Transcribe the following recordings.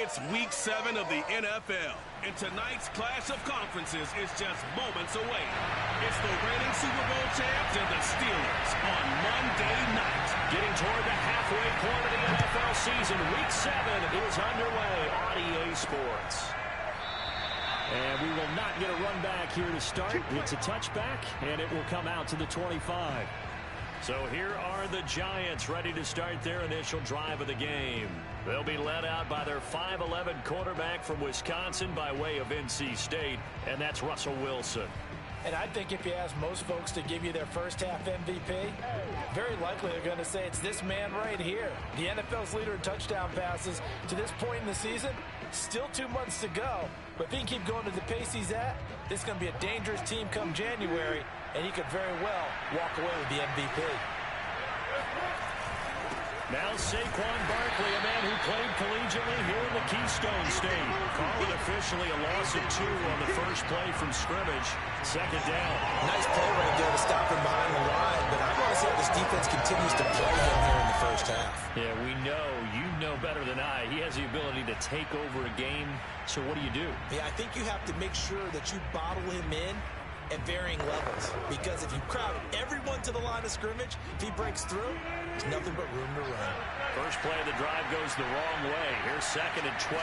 It's Week 7 of the NFL, and tonight's clash of conferences is just moments away. It's the reigning Super Bowl champs and the Steelers on Monday night. Getting toward the halfway point of the NFL season, Week 7 is underway on EA Sports. And we will not get a run back here to start. It's a touchback, and it will come out to the 25. So here are the Giants ready to start their initial drive of the game. They'll be led out by their 5'11" quarterback from Wisconsin by way of NC State, and that's Russell Wilson. And I think if you ask most folks to give you their first half MVP, very likely they're going to say it's this man right here. The NFL's leader in touchdown passes to this point in the season. Still 2 months to go. But if he can keep going to the pace he's at, this is going to be a dangerous team come January, and he could very well walk away with the MVP. Now Saquon Barkley, a man who played collegiately here in the Keystone State. Call it officially a loss of 2 on the first play from scrimmage. Second down. Nice play right there to stop him behind the line, but I want to see how this defense continues to play him here in the first half. Yeah, we know, you know better than I, he has the ability to take over a game. So what do? Yeah, I think you have to make sure that you bottle him in at varying levels, because if you crowd everyone to the line of scrimmage, if he breaks through, there's nothing but room to run. First play of the drive goes the wrong way. Here's 2nd and 12.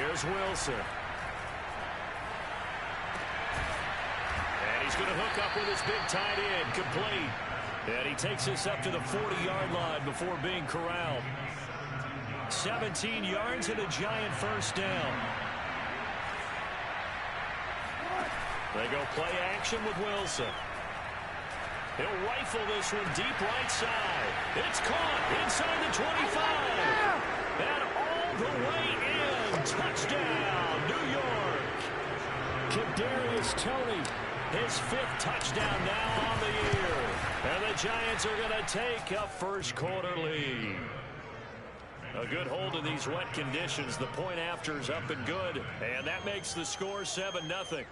Here's Wilson. And he's going to hook up with his big tight end, complete. And he takes this up to the 40-yard line before being corralled. 17 yards and a Giant first down. They go play action with Wilson. He'll rifle this one deep right side. It's caught inside the 25. And all the way in. Touchdown, New York. Kadarius Toney, his 5th touchdown now on the year. And the Giants are going to take a first quarter lead. A good hold in these wet conditions. The point after is up and good. And that makes the score 7-0.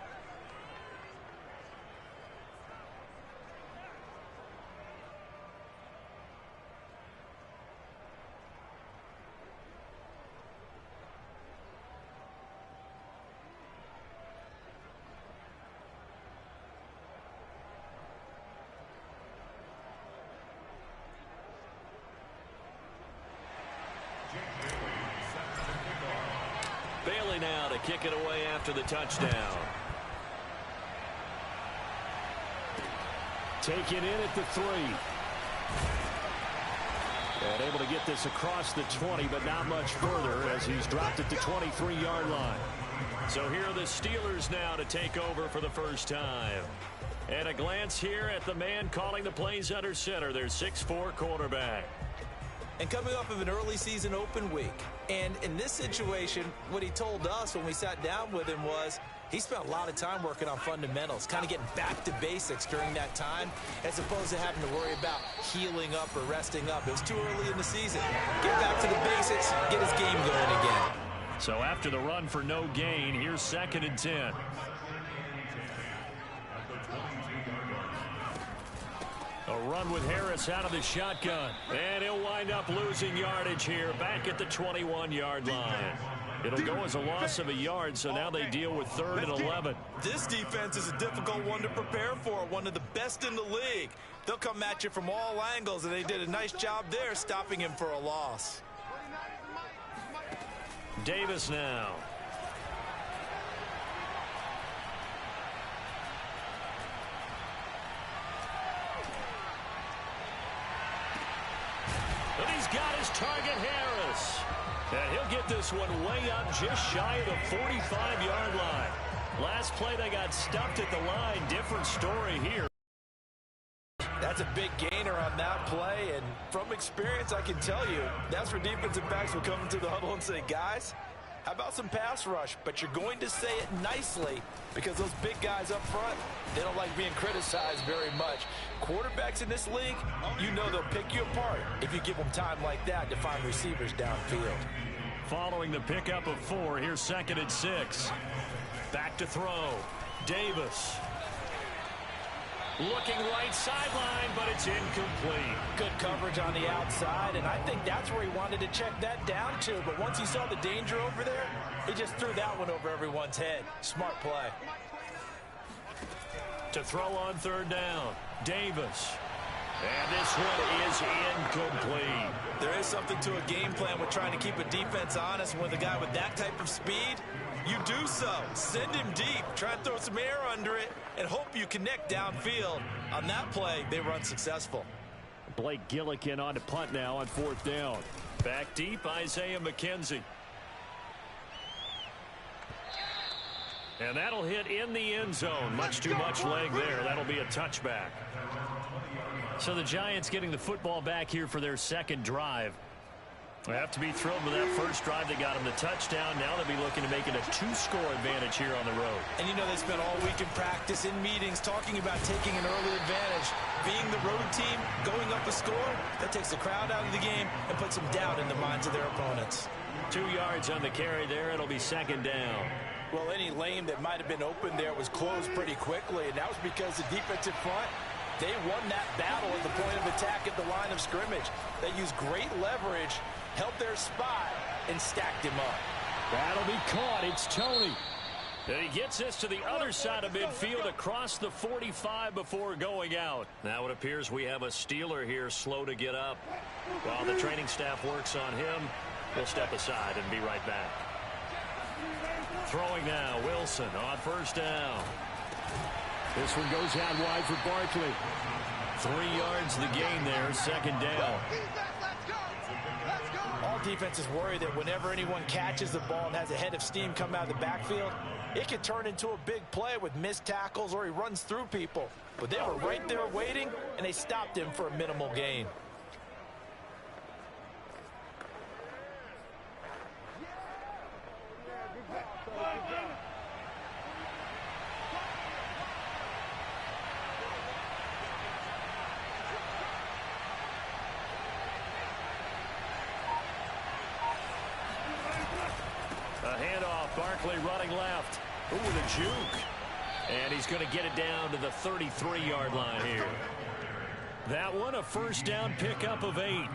Bailey now to kick it away after the touchdown. Take it in at the 3. And able to get this across the 20, but not much further as he's dropped at the 23-yard line. So here are the Steelers now to take over for the first time. And a glance here at the man calling the plays under center, their 6'4" quarterback. And coming off of an early season open week. And in this situation, what he told us when we sat down with him was he spent a lot of time working on fundamentals, kind of getting back to basics during that time, as opposed to having to worry about healing up or resting up. It was too early in the season. Get back to the basics, get his game going again. So after the run for no gain, here's 2nd and 10. A run with Harris out of the shotgun. And he'll wind up losing yardage here back at the 21-yard line. It'll go as a loss of a yard, so now they deal with 3rd and 11. This defense is a difficult one to prepare for, one of the best in the league. They'll come at you from all angles, and they did a nice job there stopping him for a loss. Davis now. And he's got his target, Harris. And he'll get this one way up just shy of the 45-yard line. Last play, they got stuffed at the line. Different story here. That's a big gainer on that play, and from experience, I can tell you, that's where defensive backs will come into the huddle and say, guys, how about some pass rush? But you're going to say it nicely because those big guys up front, they don't like being criticized very much. Quarterbacks in this league, you know they'll pick you apart if you give them time like that to find receivers downfield. Following the pickup of 4, here's 2nd and 6. Back to throw. Davis. Looking right sideline, but it's incomplete. Good coverage on the outside, and I think that's where he wanted to check that down to. But once he saw the danger over there, he just threw that one over everyone's head. Smart play. To throw on third down, Davis. And this one is incomplete. There is something to a game plan with trying to keep a defense honest. With a guy with that type of speed, you do so. Send him deep. Try and throw some air under it and hope you connect downfield. On that play, they were unsuccessful. Blake Gillikin on to punt now on fourth down. Back deep, Isaiah McKenzie. And that'll hit in the end zone. Much too much leg there. That'll be a touchback. So the Giants getting the football back here for their second drive. They have to be thrilled with that first drive that got them the touchdown. Now they'll be looking to make it a 2-score advantage here on the road. And you know they spent all week in practice, in meetings, talking about taking an early advantage. Being the road team, going up a score, that takes the crowd out of the game and puts some doubt in the minds of their opponents. 2 yards on the carry there. It'll be second down. Well, any lane that might have been open there was closed pretty quickly, and that was because the defensive front, they won that battle at the point of attack at the line of scrimmage. They used great leverage, held their spot, and stacked him up. That'll be caught. It's Tony. And he gets this to the other side of midfield across the 45 before going out. Now it appears we have a Steeler here slow to get up. While the training staff works on him, we'll step aside and be right back. Throwing now, Wilson on first down. This one goes out wide for Barkley. 3 yards the gain there, second down. All defenses worry that whenever anyone catches the ball and has a head of steam come out of the backfield, it could turn into a big play with missed tackles or he runs through people. But they were right there waiting, and they stopped him for a minimal gain. A handoff, Barkley running left. Ooh, the juke. And he's going to get it down to the 33-yard line here. That one, a first down pickup of 8.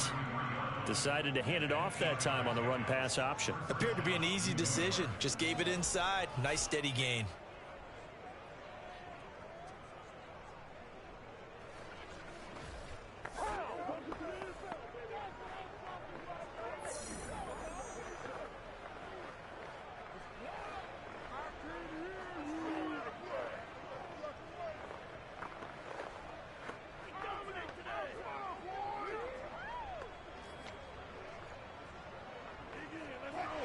Decided to hand it off that time on the run-pass option. Appeared to be an easy decision. Just gave it inside. Nice, steady gain.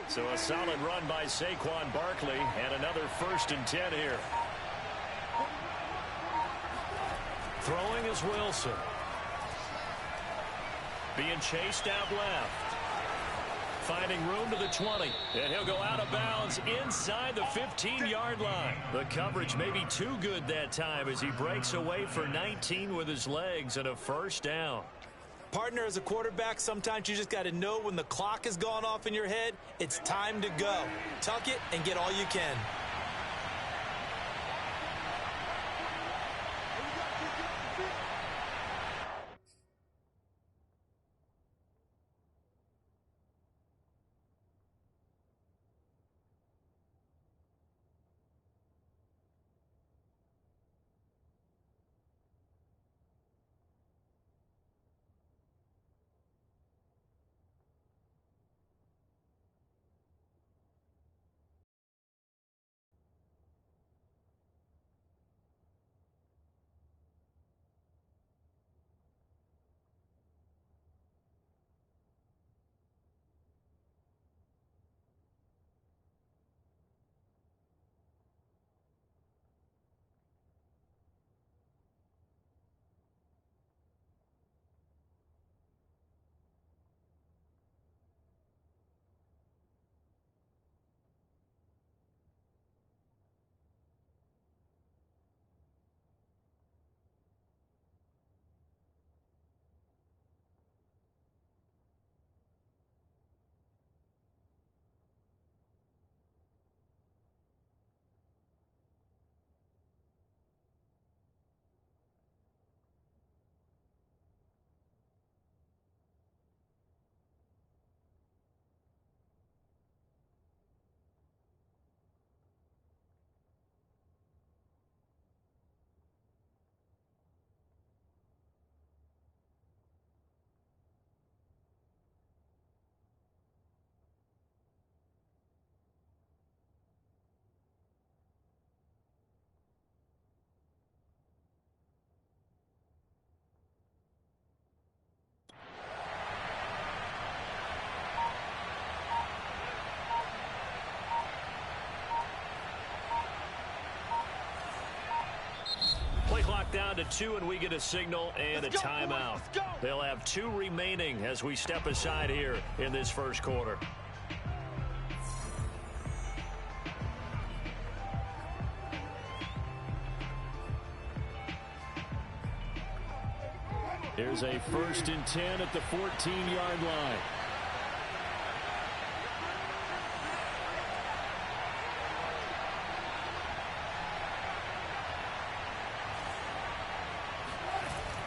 So a solid run by Saquon Barkley and another 1st and 10 here. Throwing is Wilson. Being chased out left. Finding room to the 20. And he'll go out of bounds inside the 15-yard line. The coverage may be too good that time as he breaks away for 19 with his legs and a first down. Partner, as a quarterback, sometimes you just got to know when the clock has gone off in your head, it's time to go. Tuck it and get all you can. Play clock down to 2, and we get a signal and a timeout. They'll have 2 remaining as we step aside here in this first quarter. Here's a 1st and 10 at the 14-yard line.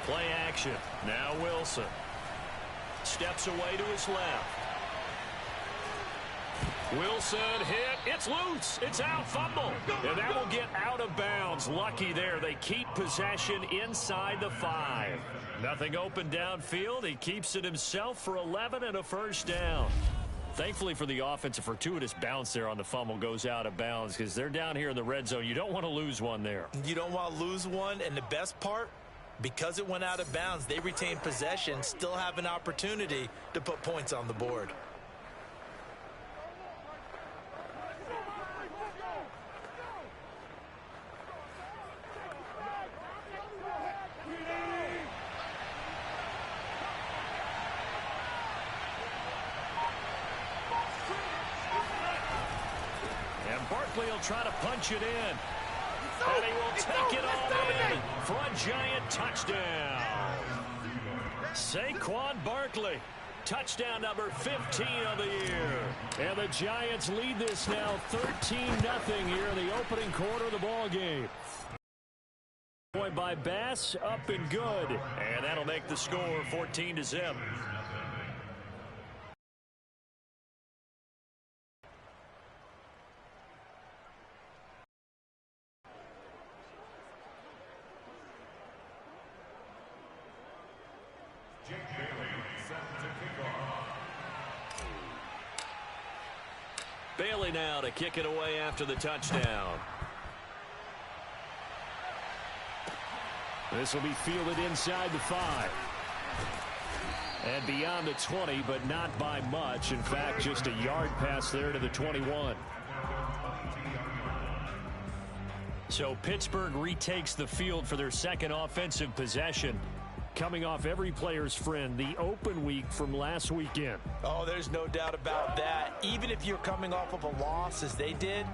Play action. Now Wilson. Steps away to his left. Wilson hit. It's loose. It's out. Fumble. And that will get out of bounds. Lucky there. They keep possession inside the 5. Nothing open downfield. He keeps it himself for 11 and a first down. Thankfully for the offense, a fortuitous bounce there on the fumble goes out of bounds because they're down here in the red zone. You don't want to lose one there. You don't want to lose one, and the best part, because it went out of bounds, they retain possession, still have an opportunity to put points on the board. And Barkley will try to punch it in. And he will take it all in for a giant touchdown. Saquon Barkley, touchdown number 15 of the year. And the Giants lead this now 13-0 here in the opening quarter of the ball game. Point by Bass, up and good. And that'll make the score 14-0. Bailey now to kick it away after the touchdown. This will be fielded inside the 5. And beyond the 20, but not by much. In fact, just a yard pass there to the 21. So Pittsburgh retakes the field for their second offensive possession. Coming off every player's friend, the open week from last weekend. Oh, there's no doubt about that. Even if you're coming off of a loss as they did,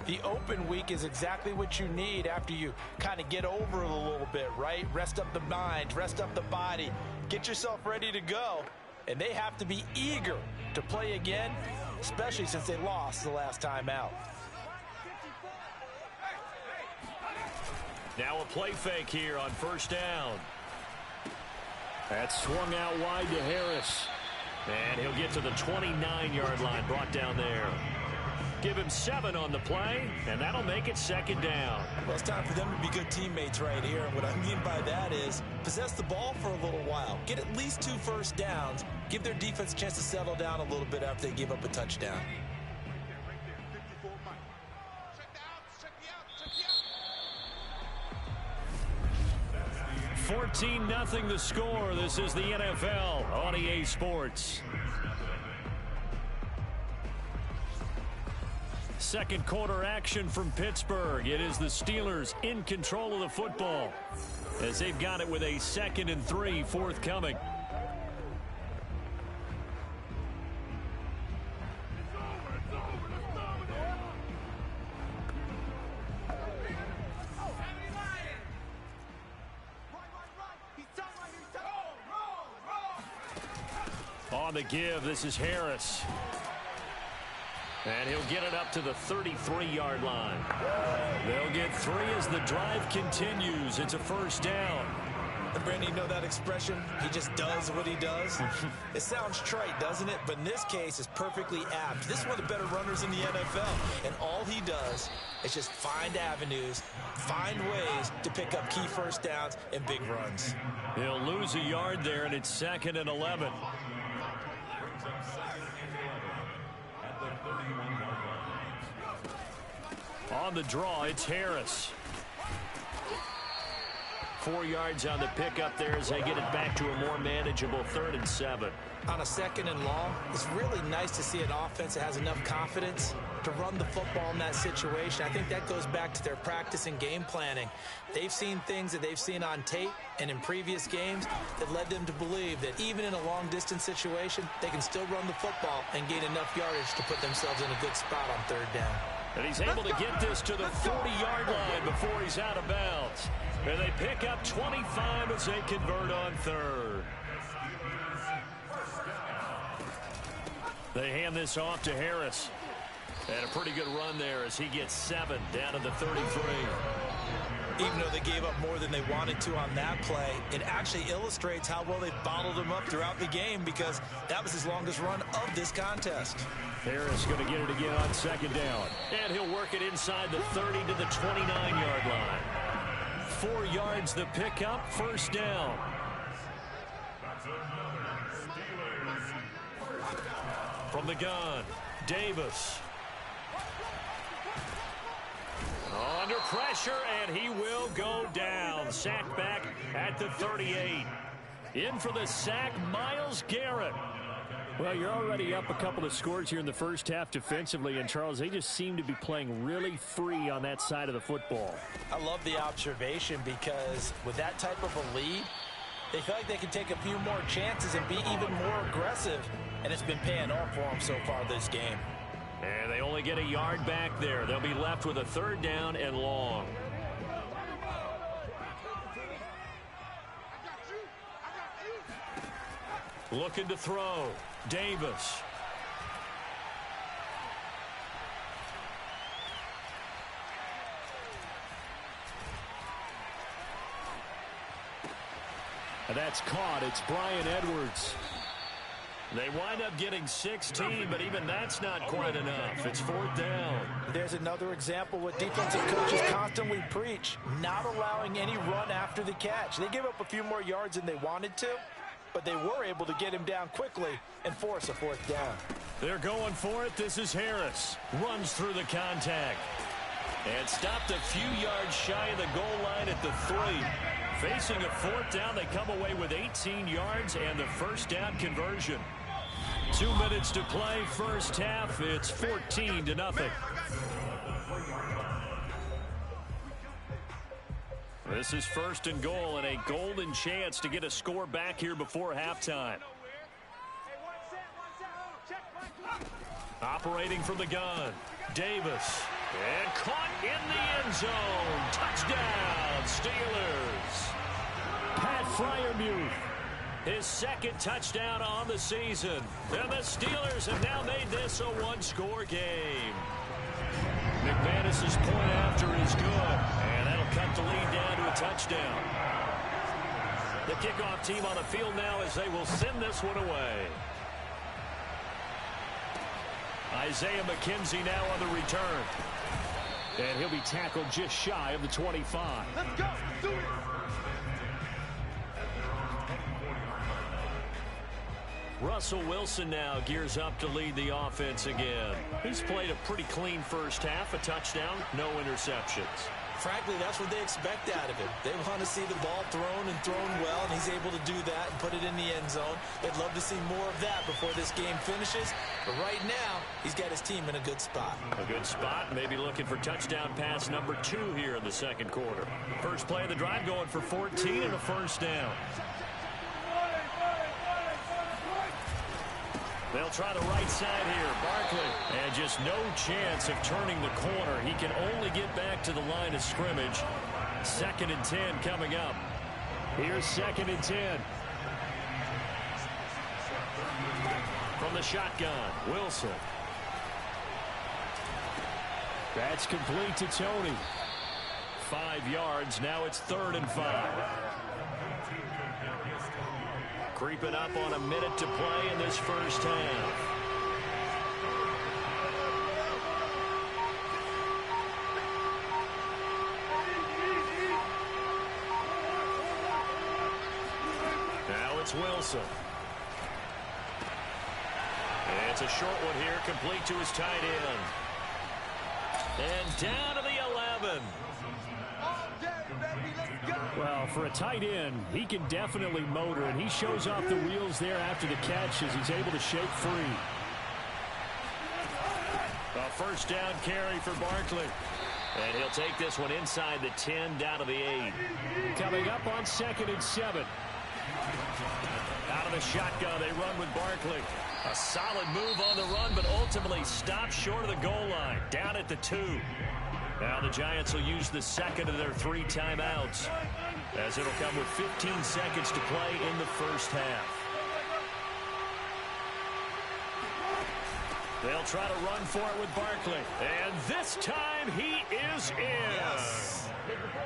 the open week is exactly what you need after you kind of get over it a little bit, right? Rest up the mind, rest up the body, get yourself ready to go. And they have to be eager to play again, especially since they lost the last time out. Now a play fake here on first down. That's swung out wide to Harris. And he'll get to the 29-yard line, brought down there. Give him 7 on the play, and that'll make it second down. Well, it's time for them to be good teammates right here. And what I mean by that is possess the ball for a little while. Get at least 2 first downs. Give their defense a chance to settle down a little bit after they give up a touchdown. 14-0 the score. This is the NFL on EA Sports. Second quarter action from Pittsburgh. It is the Steelers in control of the football as they've got it with a 2nd and 3 forthcoming. On the give, this is Harris. And he'll get it up to the 33-yard line. They'll get 3 as the drive continues. It's a first down. And Brandon, you know that expression? He just does what he does. It sounds trite, doesn't it? But in this case, it's perfectly apt. This is one of the better runners in the NFL. And all he does is just find avenues, find ways to pick up key first downs and big runs. He'll lose a yard there, and it's 2nd and 11. On the draw, it's Harris. 4 yards on the pickup there as they get it back to a more manageable 3rd and 7. On a 2nd and long, it's really nice to see an offense that has enough confidence to run the football in that situation. I think that goes back to their practice and game planning. They've seen things that they've seen on tape and in previous games that led them to believe that even in a long-distance situation, they can still run the football and gain enough yardage to put themselves in a good spot on 3rd down. And he's able to get this to the 40-yard line before he's out of bounds. And they pick up 25 as they convert on 3rd. They hand this off to Harris. And a pretty good run there as he gets 7 down to the 33. Even though they gave up more than they wanted to on that play, it actually illustrates how well they bottled him up throughout the game because that was his longest run of this contest. Harris going to get it again on 2nd down. And he'll work it inside the 30 to the 29-yard line. 4 yards the pickup, 1st down. From the gun, Davis. Under pressure, and he will go down. Sacked back at the 38. In for the sack, Myles Garrett. Well, you're already up a couple of scores here in the first half defensively, and Charles, they just seem to be playing really free on that side of the football. I love the observation because with that type of a lead, they feel like they can take a few more chances and be even more aggressive, and it's been paying off for them so far this game. And they only get a yard back there. They'll be left with a 3rd down and long. Looking to throw. Davis. And that's caught. It's Brian Edwards. They wind up getting 16, but even that's not quite enough. It's 4th down. There's another example what defensive coaches constantly preach, not allowing any run after the catch. They gave up a few more yards than they wanted to, but they were able to get him down quickly and force a 4th down. They're going for it. This is Harris. Runs through the contact. And stopped a few yards shy of the goal line at the 3. Facing a 4th down, they come away with 18 yards and the 1st down conversion. 2 minutes to play, first half. It's 14-0. This is 1st and goal and a golden chance to get a score back here before halftime. Operating from the gun, Davis. And caught in the end zone. Touchdown, Steelers. Pat Freiermuth. His 2nd touchdown on the season. And the Steelers have now made this a 1-score game. McManus's point after is good. And that'll cut the lead down to a touchdown. The kickoff team on the field now as they will send this one away. Isaiah McKenzie now on the return. And he'll be tackled just shy of the 25. Let's go. Do it. Russell Wilson now gears up to lead the offense again. He's played a pretty clean first half, a touchdown, no interceptions. Frankly, that's what they expect out of him. They want to see the ball thrown and thrown well, and he's able to do that and put it in the end zone. They'd love to see more of that before this game finishes. But right now, he's got his team in a good spot. A good spot, maybe looking for touchdown pass number 2 here in the 2nd quarter. First play of the drive going for 14 and a 1st down. They'll try the right side here. Barkley. And just no chance of turning the corner. He can only get back to the line of scrimmage. 2nd and 10 coming up. Here's 2nd and 10. From the shotgun, Wilson. That's complete to Tony. 5 yards. Now it's 3rd and 5. Creeping up on a minute to play in this first half. Now it's Wilson. It's a short one here, complete to his tight end. And down to the 11. All day, baby. Let's go. Well, for a tight end, he can definitely motor, and he shows off the wheels there after the catch as he's able to shake free. A first down carry for Barkley. And he'll take this one inside the 10 down to the 8. Coming up on 2nd and 7. Out of the shotgun, they run with Barkley. A solid move on the run, but ultimately stopped short of the goal line. Down at the 2. Now the Giants will use the second of their 3 timeouts, as it'll come with 15 seconds to play in the first half. They'll try to run for it with Barkley. And this time he is in. Yes.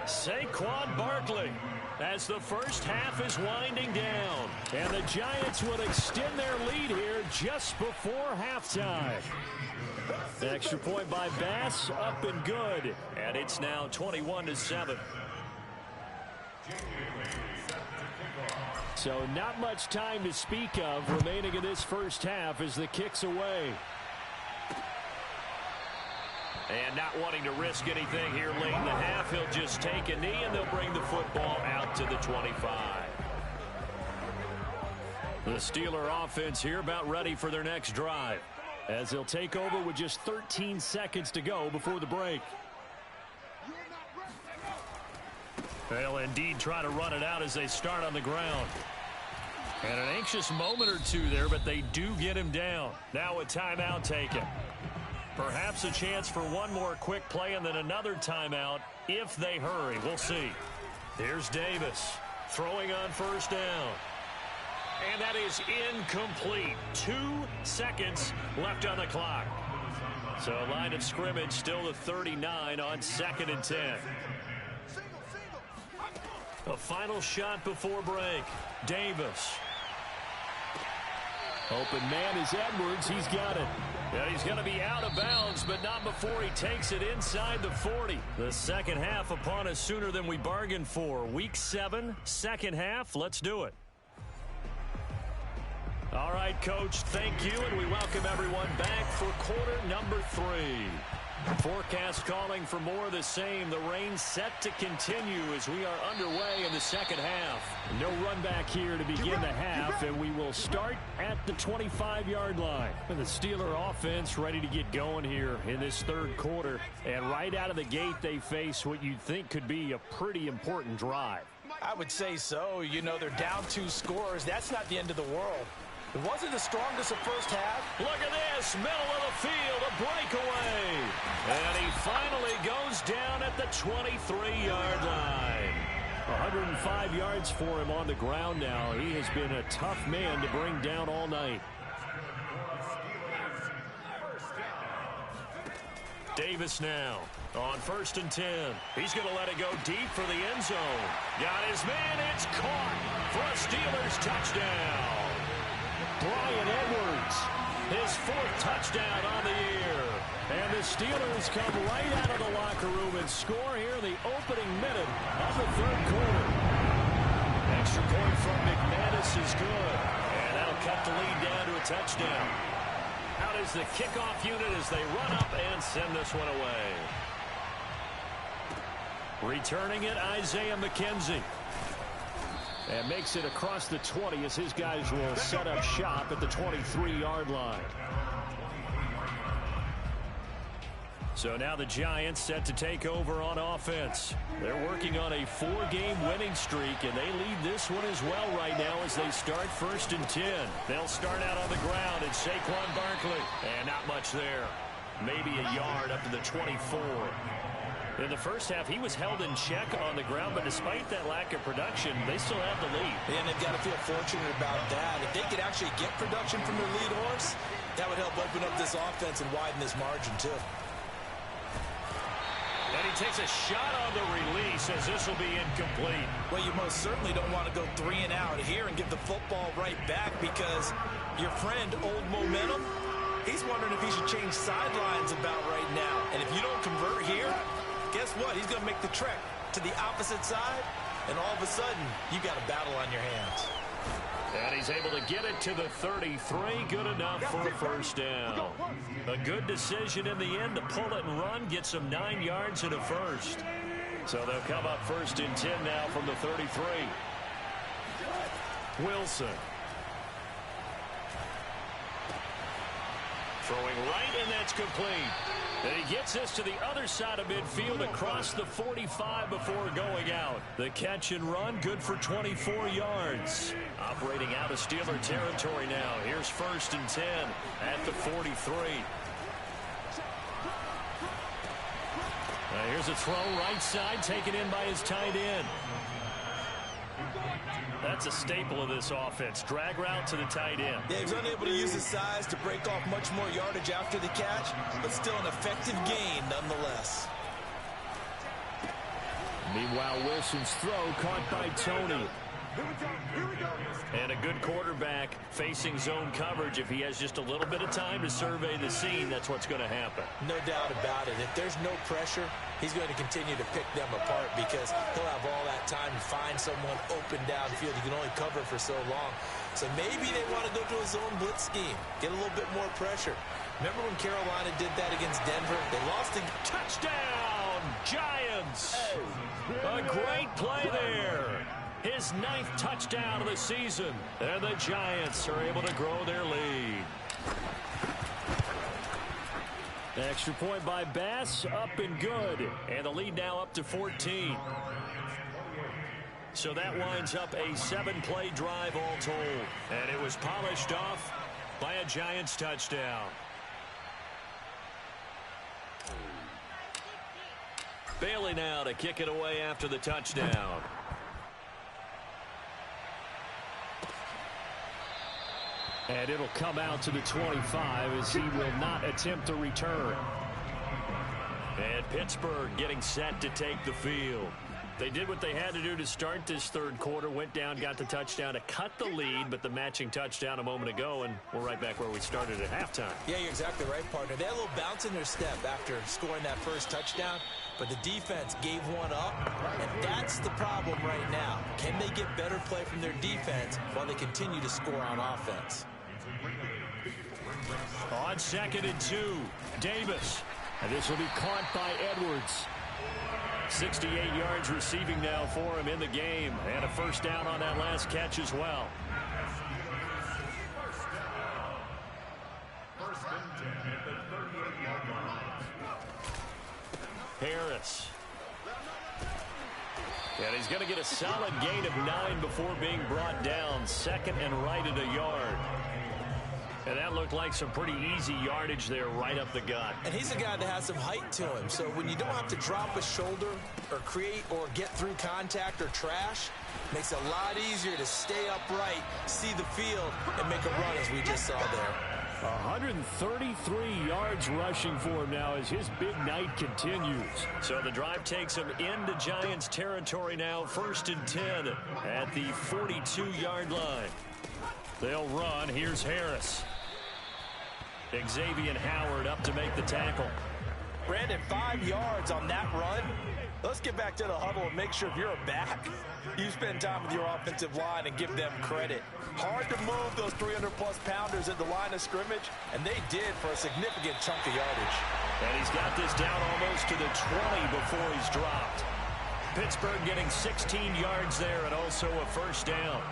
Saquon Barkley, as the first half is winding down. And the Giants will extend their lead here just before halftime. The extra point by Bass, up and good. And it's now 21-7. So not much time to speak of remaining in this first half as the kick's away. And not wanting to risk anything here late in the half, he'll just take a knee and they'll bring the football out to the 25. The Steeler offense here about ready for their next drive, as they'll take over with just 13 seconds to go before the break. They'll indeed try to run it out as they start on the ground. And an anxious moment or two there, but they do get him down. Now a timeout taken. Perhaps a chance for one more quick play and then another timeout if they hurry. We'll see. Here's Davis throwing on first down. And that is incomplete. 2 seconds left on the clock. So line of scrimmage still the 39 on 2nd and 10. A final shot before break. Davis. Open man is Edwards. He's got it. Yeah, he's going to be out of bounds, but not before he takes it inside the 40. The second half upon us sooner than we bargained for. Week 7, second half. Let's do it. All right, Coach, thank you, and we welcome everyone back for quarter number 3. Forecast calling for more of the same. The rain set to continue as we are underway in the second half. No run back here to begin the half, and we will start at the 25-yard line. And the Steeler offense ready to get going here in this third quarter. And right out of the gate, they face what you'd think could be a pretty important drive. I would say so. You know, they're down 2 scores. That's not the end of the world. It wasn't the strongest of first half. Look at this, middle of the field, a breakaway. And he finally goes down at the 23-yard line. 105 yards for him on the ground now. He has been a tough man to bring down all night. Davis now on 1st and 10. He's going to let it go deep for the end zone. Got his man, it's caught for a Steelers touchdown. Bryan Edwards, his 4th touchdown on the year. And the Steelers come right out of the locker room and score here in the opening minute of the third quarter. Extra point from McManus is good. And that'll cut the lead down to a touchdown. Out is the kickoff unit as they run up and send this one away. Returning it, Isaiah McKenzie. And makes it across the 20 as his guys will set up shop at the 23-yard line. So now the Giants set to take over on offense. They're working on a 4-game winning streak, and they lead this one as well right now as they start 1st and 10. They'll start out on the ground at Saquon Barkley. And not much there. Maybe a yard up to the 24. In the first half, he was held in check on the ground, but despite that lack of production, they still have the lead. And they've got to feel fortunate about that. If they could actually get production from their lead horse, that would help open up this offense and widen this margin, too. And he takes a shot on the release as this will be incomplete. Well, you most certainly don't want to go 3 and out here and give the football right back because your friend, Old Momentum, he's wondering if he should change sidelines about right now. And if you don't convert here, guess what? He's going to make the trek to the opposite side, and all of a sudden, you got a battle on your hands. And he's able to get it to the 33. Good enough for a first down. A good decision in the end to pull it and run, get some 9 yards and a first. So they'll come up 1st and 10 now from the 33. Wilson. Throwing right, and that's complete. And he gets this to the other side of midfield across the 45 before going out. The catch and run, good for 24 yards. Operating out of Steeler territory now. Here's 1st and 10 at the 43. Now here's a throw right side, taken in by his tight end. That's a staple of this offense. Drag route to the tight end. Yeah, he's unable to use his size to break off much more yardage after the catch, but still an effective gain nonetheless. Meanwhile, Wilson's throw caught by Tony. And a good quarterback facing zone coverage. If he has just a little bit of time to survey the scene, that's what's going to happen. No doubt about it. If there's no pressure, he's going to continue to pick them apart because he'll have all that time to find someone open downfield. You can only cover for so long. So maybe they want to go to a zone blitz scheme, get a little bit more pressure. Remember when Carolina did that against Denver? They lost a touchdown, Giants. A great play there. His 9th touchdown of the season. And the Giants are able to grow their lead. Extra point by Bass, up and good. And the lead now up to 14. So that winds up a 7-play drive all told. And it was polished off by a Giants touchdown. Bailey now to kick it away after the touchdown. And it'll come out to the 25 as he will not attempt a return. And Pittsburgh getting set to take the field. They did what they had to do to start this third quarter. Went down, got the touchdown to cut the lead, but the matching touchdown a moment ago, and we're right back where we started at halftime. Yeah, you're exactly right, partner. They had a little bounce in their step after scoring that first touchdown, but the defense gave one up, and that's the problem right now. Can they get better play from their defense while they continue to score on offense? On 2nd and 2, Davis. And this will be caught by Edwards. 68 yards receiving now for him in the game. And a first down on that last catch as well. Harris. And he's going to get a solid gain of 9 before being brought down. 2nd and right at a yard. And that looked like some pretty easy yardage there right up the gut. And he's a guy that has some height to him. So when you don't have to drop a shoulder or create or get through contact or trash, makes it a lot easier to stay upright, see the field, and make a run as we just saw there. 133 yards rushing for him now as his big night continues. So the drive takes him into Giants territory now. 1st and 10 at the 42-yard line. They'll run. Here's Harris. Xavier Howard up to make the tackle. Brandon, 5 yards on that run. Let's get back to the huddle and make sure if you're a back, you spend time with your offensive line and give them credit. Hard to move those 300-plus pounders at the line of scrimmage, and they did for a significant chunk of yardage. And he's got this down almost to the 20 before he's dropped. Pittsburgh getting 16 yards there and also a first down.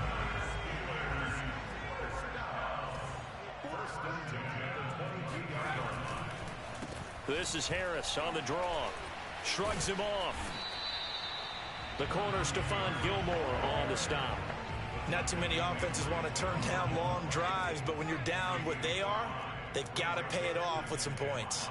This is Harris on the draw. Shrugs him off. The corner, Stephon Gilmore on the stop. Not too many offenses want to turn down long drives, but when you're down what they are, they've got to pay it off with some points.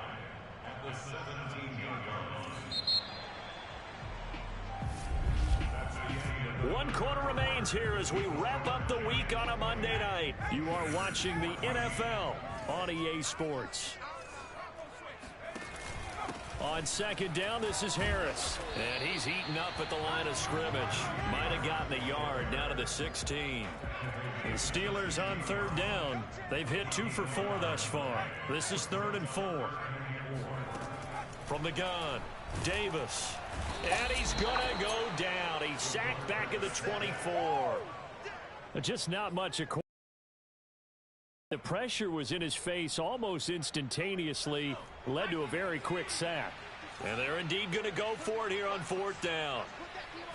One quarter remains here as we wrap up the week on a Monday night. You are watching the NFL on EA Sports. On 2nd down, this is Harris. And he's heating up at the line of scrimmage. Might have gotten a yard down to the 16. The Steelers on 3rd down. They've hit 2 for 4 thus far. This is 3rd and 4. From the gun, Davis. And he's going to go down. He's sacked back at the 24. Just not much. The pressure was in his face almost instantaneously, led to a very quick sack. And they're indeed going to go for it here on 4th down.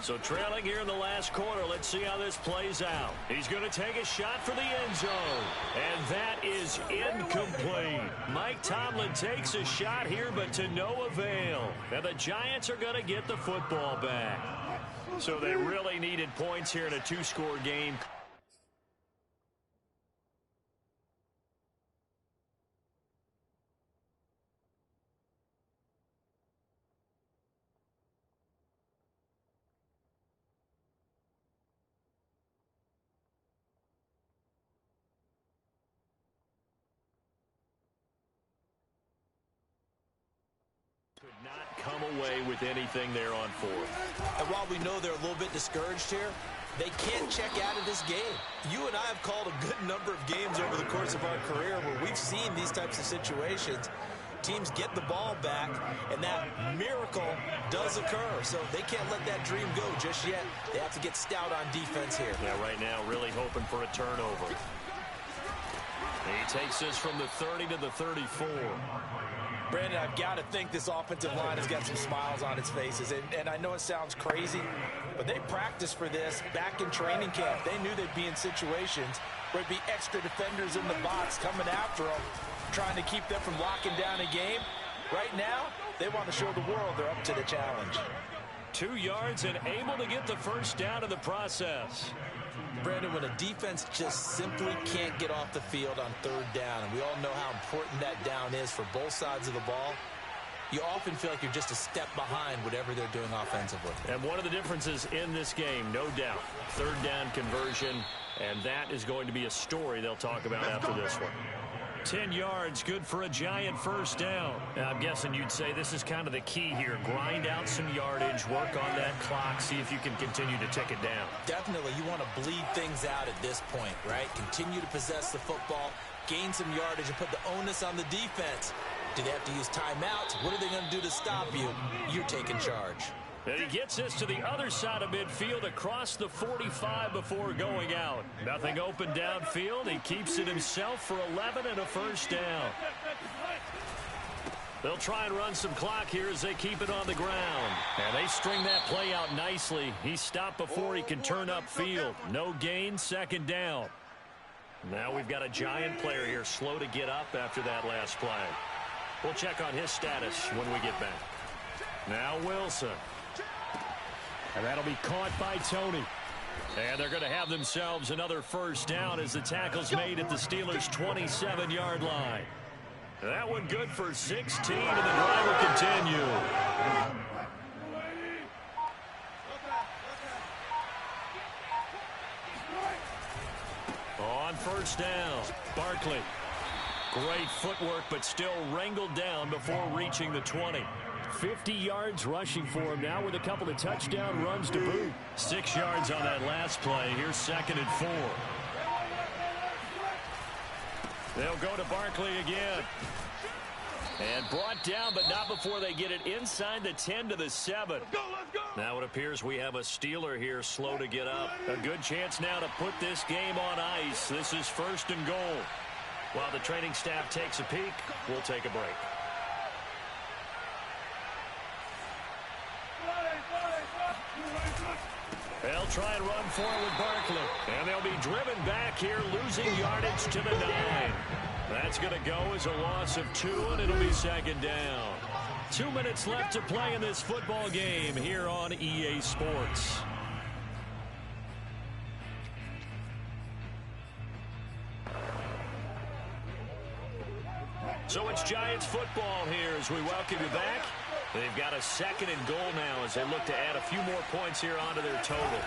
So trailing here in the last quarter, let's see how this plays out. He's going to take a shot for the end zone. And that is incomplete. Mike Tomlin takes a shot here, but to no avail. And the Giants are going to get the football back. So they really needed points here in a 2-score game. Could not come away with anything there on 4th. And while we know they're a little bit discouraged here, they can't check out of this game. You and I have called a good number of games over the course of our career where we've seen these types of situations. Teams get the ball back, and that miracle does occur. So they can't let that dream go just yet. They have to get stout on defense here. Yeah, right now really hoping for a turnover. He takes this from the 30 to the 34. Brandon, I've got to think this offensive line has got some smiles on its faces. And I know it sounds crazy, but they practiced for this back in training camp. They knew they'd be in situations where it'd be extra defenders in the box coming after them, trying to keep them from locking down a game. Right now, they want to show the world they're up to the challenge. 2 yards and able to get the first down in the process. Brandon, when a defense just simply can't get off the field on 3rd down, and we all know how important that down is for both sides of the ball, you often feel like you're just a step behind whatever they're doing offensively. And one of the differences in this game, no doubt, 3rd down conversion, and that is going to be a story they'll talk about after this one. 10 yards, good for a Giant first down. Now, I'm guessing you'd say this is kind of the key here. Grind out some yardage, work on that clock, see if you can continue to tick it down. Definitely, you want to bleed things out at this point, right? Continue to possess the football, gain some yardage, and put the onus on the defense. Do they have to use timeouts? What are they going to do to stop you? You're taking charge. And he gets this to the other side of midfield across the 45 before going out. Nothing open downfield. He keeps it himself for 11 and a first down. They'll try and run some clock here as they keep it on the ground. And they string that play out nicely. He stopped before he can turn upfield. No gain, 2nd down. Now we've got a Giant player here slow to get up after that last play. We'll check on his status when we get back. Now Wilson. And that'll be caught by Tony. And they're going to have themselves another first down as the tackle's made at the Steelers' 27-yard line. That one good for 16, and the drive will continue. On first down, Barkley. Great footwork, but still wrangled down before reaching the 20. 50 yards rushing for him now with a couple of touchdown runs to boot. 6 yards on that last play. Here's 2nd and 4. They'll go to Barkley again. And brought down, but not before they get it inside the 10 to the 7. Now it appears we have a Steeler here slow to get up. A good chance now to put this game on ice. This is 1st and goal. While the training staff takes a peek, we'll take a break. They'll try and run forward Barkley. And they'll be driven back here, losing yardage to the 9. That's going to go as a loss of 2, and it'll be 2nd down. 2 minutes left to play in this football game here on EA Sports. So it's Giants football here as we welcome you back. They've got a 2nd and goal now as they look to add a few more points here onto their total.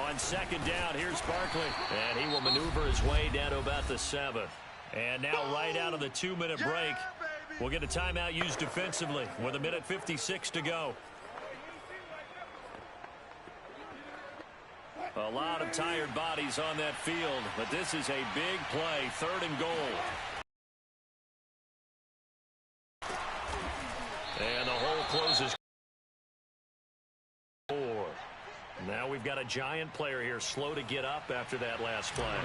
On 2nd down, here's Barkley. And he will maneuver his way down to about the 7. And now right out of the 2-minute break, we'll get a timeout used defensively with 1:56 to go. A lot of tired bodies on that field, but this is a big play, 3rd and goal. And the hole closes. 4. Now we've got a Giant player here slow to get up after that last play.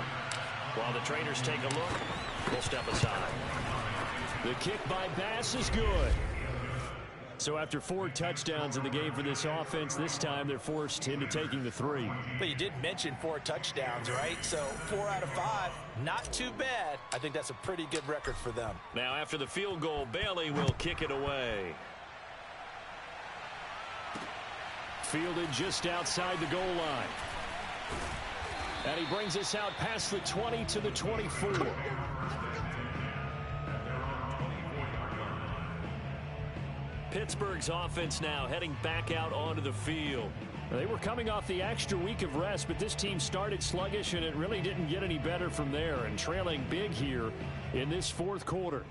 While the trainers take a look, we'll step aside. The kick by Bass is good. So after 4 touchdowns in the game for this offense, this time they're forced into taking the 3. But you did mention 4 touchdowns, right? So 4 out of 5, not too bad. I think that's a pretty good record for them. Now after the field goal, Bailey will kick it away. Fielded just outside the goal line. And he brings us out past the 20 to the 24. Pittsburgh's offense now heading back out onto the field. They were coming off the extra week of rest, but this team started sluggish, and it really didn't get any better from there, and trailing big here in this fourth quarter.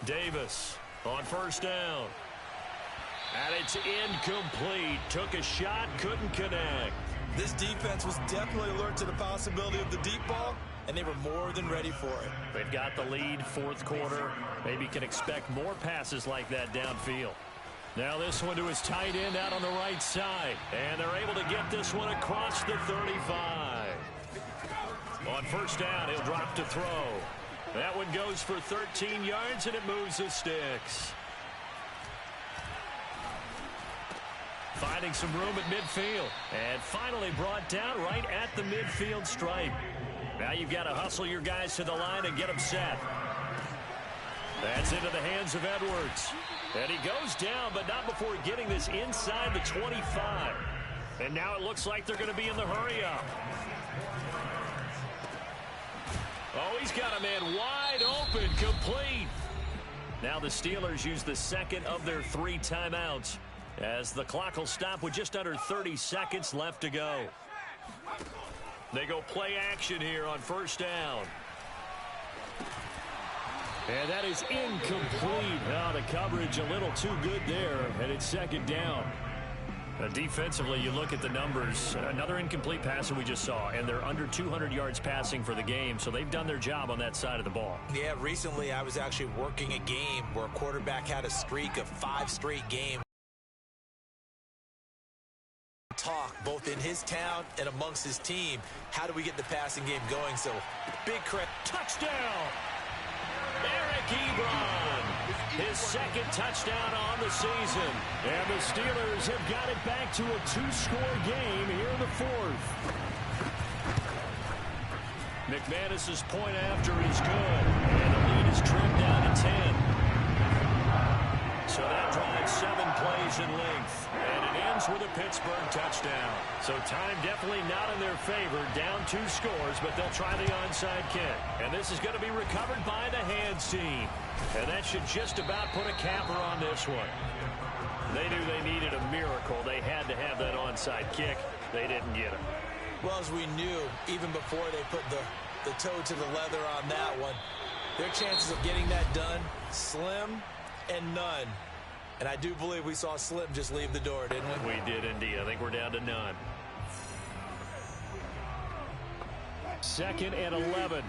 Davis on first down. And it's incomplete. Took a shot, couldn't connect. This defense was definitely alert to the possibility of the deep ball, and they were more than ready for it. They've got the lead, fourth quarter. Maybe can expect more passes like that downfield. Now this one to his tight end out on the right side. And they're able to get this one across the 35. On first down, he'll drop to throw. That one goes for 13 yards, and it moves the sticks. Finding some room at midfield. And finally brought down right at the midfield stripe. Now you've got to hustle your guys to the line and get them set. That's into the hands of Edwards. And he goes down, but not before getting this inside the 25. And now it looks like they're going to be in the hurry-up. Oh, he's got a man wide open, complete. Now the Steelers use the second of their 3 timeouts as the clock will stop with just under 30 seconds left to go. They go play action here on first down. And that is incomplete. Now the coverage a little too good there, and it's second down. Defensively, you look at the numbers. Another incomplete pass that we just saw, and they're under 200 yards passing for the game, so they've done their job on that side of the ball. Yeah, recently I was actually working a game where a quarterback had a streak of 5 straight games. Talk both in his town and amongst his team. How do we get the passing game going? So big credit. Touchdown! Eric Ebron, his second touchdown on the season. And the Steelers have got it back to a 2-score game here in the fourth. McManus's point after is good. And the lead is trimmed down to 10. So that drives 7 plays in length. And it ends with a Pittsburgh touchdown. So time definitely not in their favor. Down 2 scores, but they'll try the onside kick. And this is going to be recovered by the hands team. And that should just about put a capper on this one. They knew they needed a miracle. They had to have that onside kick. They didn't get it. Well, as we knew, even before they put the toe to the leather on that one, their chances of getting that done, slim and none. And I do believe we saw Slim just leave the door, didn't we? We did indeed. I think we're down to none. 2nd and 11.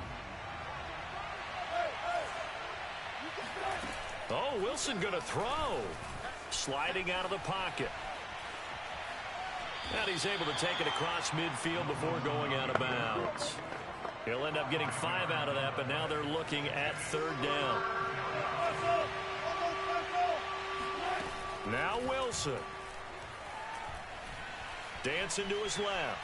Oh, Wilson going to throw. Sliding out of the pocket. And he's able to take it across midfield before going out of bounds. He'll end up getting 5 out of that, but now they're looking at 3rd down. Now Wilson. Dancing to his left.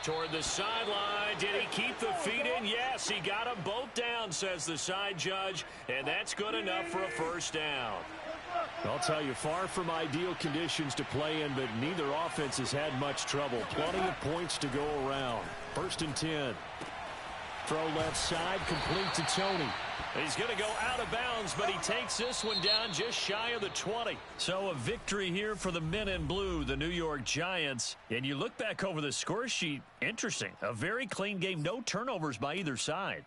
Toward the sideline. Did he keep the feet in? Yes, he got them both down, says the side judge. And that's good enough for a first down. I'll tell you, far from ideal conditions to play in, but neither offense has had much trouble. Plenty of points to go around. 1st and 10. Throw left side, complete to Tony. He's going to go out of bounds, but he takes this one down just shy of the 20. So a victory here for the men in blue, the New York Giants. And you look back over the score sheet, interesting. A very clean game, no turnovers by either side.